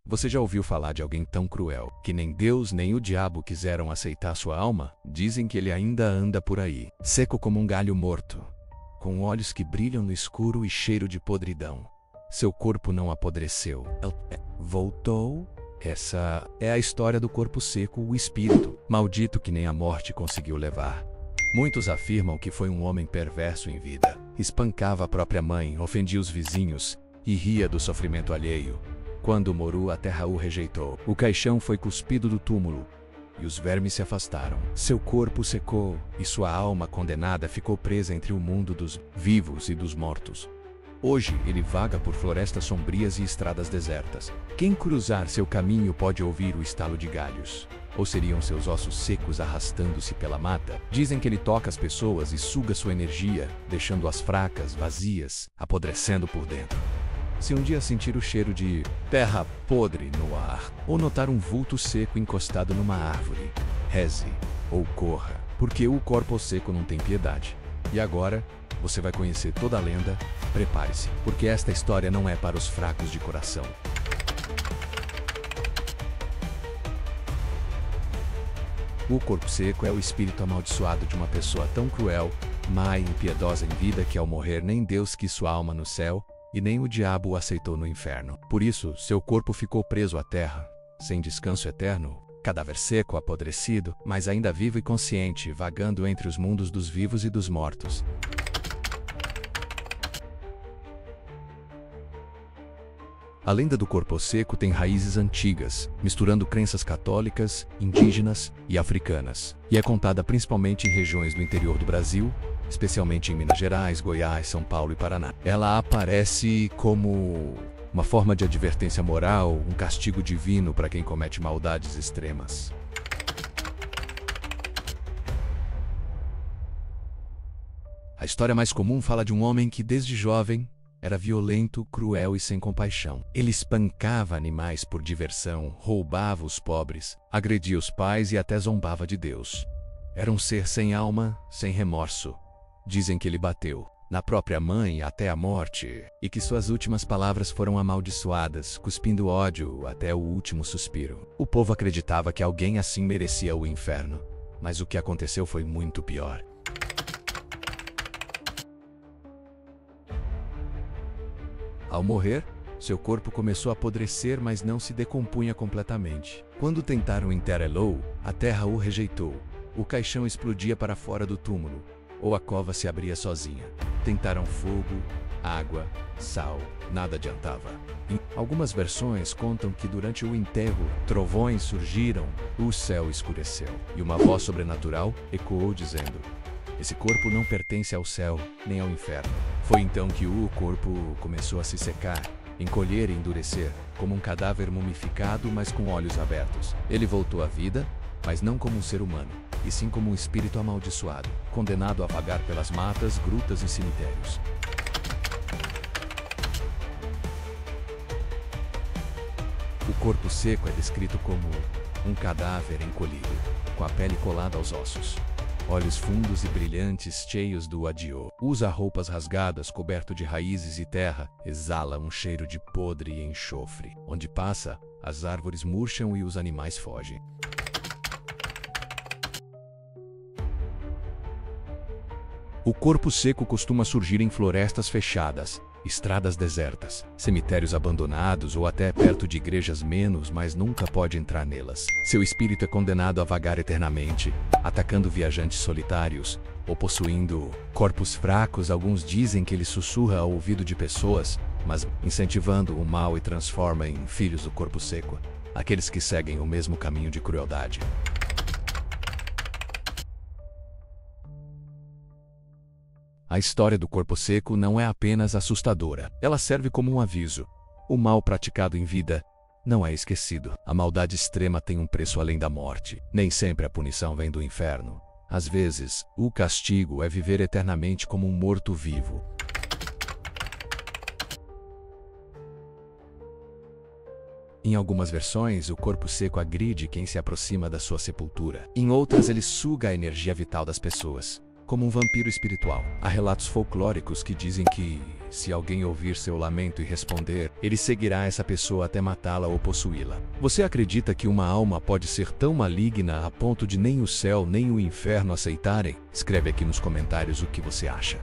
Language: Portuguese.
Você já ouviu falar de alguém tão cruel que nem Deus nem o diabo quiseram aceitar sua alma? Dizem que ele ainda anda por aí, seco como um galho morto, com olhos que brilham no escuro e cheiro de podridão. Seu corpo não apodreceu. Voltou. Essa é a história do corpo seco, o espírito, maldito que nem a morte conseguiu levar. Muitos afirmam que foi um homem perverso em vida. Espancava a própria mãe, ofendia os vizinhos e ria do sofrimento alheio. Quando Moru, a terra o rejeitou, o caixão foi cuspido do túmulo e os vermes se afastaram. Seu corpo secou e sua alma condenada ficou presa entre o mundo dos vivos e dos mortos. Hoje ele vaga por florestas sombrias e estradas desertas. Quem cruzar seu caminho pode ouvir o estalo de galhos. Ou seriam seus ossos secos arrastando-se pela mata? Dizem que ele toca as pessoas e suga sua energia, deixando-as fracas, vazias, apodrecendo por dentro. Se um dia sentir o cheiro de terra podre no ar, ou notar um vulto seco encostado numa árvore, reze ou corra, porque o corpo seco não tem piedade. E agora, você vai conhecer toda a lenda. Prepare-se, porque esta história não é para os fracos de coração. O corpo seco é o espírito amaldiçoado de uma pessoa tão cruel, má e impiedosa em vida que ao morrer nem Deus quis sua alma no céu e nem o diabo o aceitou no inferno. Por isso, seu corpo ficou preso à terra, sem descanso eterno, cadáver seco, apodrecido, mas ainda vivo e consciente, vagando entre os mundos dos vivos e dos mortos. A lenda do corpo seco tem raízes antigas, misturando crenças católicas, indígenas e africanas, e é contada principalmente em regiões do interior do Brasil, especialmente em Minas Gerais, Goiás, São Paulo e Paraná. Ela aparece como uma forma de advertência moral, um castigo divino para quem comete maldades extremas. A história mais comum fala de um homem que, desde jovem, era violento, cruel e sem compaixão. Ele espancava animais por diversão, roubava os pobres, agredia os pais e até zombava de Deus. Era um ser sem alma, sem remorso. Dizem que ele bateu na própria mãe até a morte, e que suas últimas palavras foram amaldiçoadas, cuspindo ódio até o último suspiro. O povo acreditava que alguém assim merecia o inferno, mas o que aconteceu foi muito pior. Ao morrer, seu corpo começou a apodrecer, mas não se decompunha completamente. Quando tentaram enterrá-lo, a terra o rejeitou. O caixão explodia para fora do túmulo, ou a cova se abria sozinha. Tentaram fogo, água, sal, nada adiantava. Em algumas versões contam que durante o enterro, trovões surgiram, o céu escureceu, e uma voz sobrenatural ecoou dizendo: "Esse corpo não pertence ao céu, nem ao inferno." Foi então que o corpo começou a se secar, encolher e endurecer, como um cadáver mumificado, mas com olhos abertos. Ele voltou à vida, mas não como um ser humano, e sim como um espírito amaldiçoado, condenado a vagar pelas matas, grutas e cemitérios. O corpo seco é descrito como um cadáver encolhido, com a pele colada aos ossos. Olhos fundos e brilhantes, cheios do adio. Usa roupas rasgadas, coberto de raízes e terra. Exala um cheiro de podre e enxofre. Onde passa, as árvores murcham e os animais fogem. O corpo seco costuma surgir em florestas fechadas, estradas desertas, cemitérios abandonados ou até perto de igrejas mas nunca pode entrar nelas. Seu espírito é condenado a vagar eternamente, atacando viajantes solitários ou possuindo corpos fracos. Alguns dizem que ele sussurra ao ouvido de pessoas, mas incentivando o mal e transforma em filhos do corpo seco, aqueles que seguem o mesmo caminho de crueldade. A história do corpo seco não é apenas assustadora, ela serve como um aviso. O mal praticado em vida não é esquecido. A maldade extrema tem um preço além da morte. Nem sempre a punição vem do inferno. Às vezes, o castigo é viver eternamente como um morto-vivo. Em algumas versões, o corpo seco agride quem se aproxima da sua sepultura. Em outras, ele suga a energia vital das pessoas. como um vampiro espiritual. Há relatos folclóricos que dizem que, se alguém ouvir seu lamento e responder, ele seguirá essa pessoa até matá-la ou possuí-la. Você acredita que uma alma pode ser tão maligna a ponto de nem o céu nem o inferno aceitarem? Escreve aqui nos comentários o que você acha.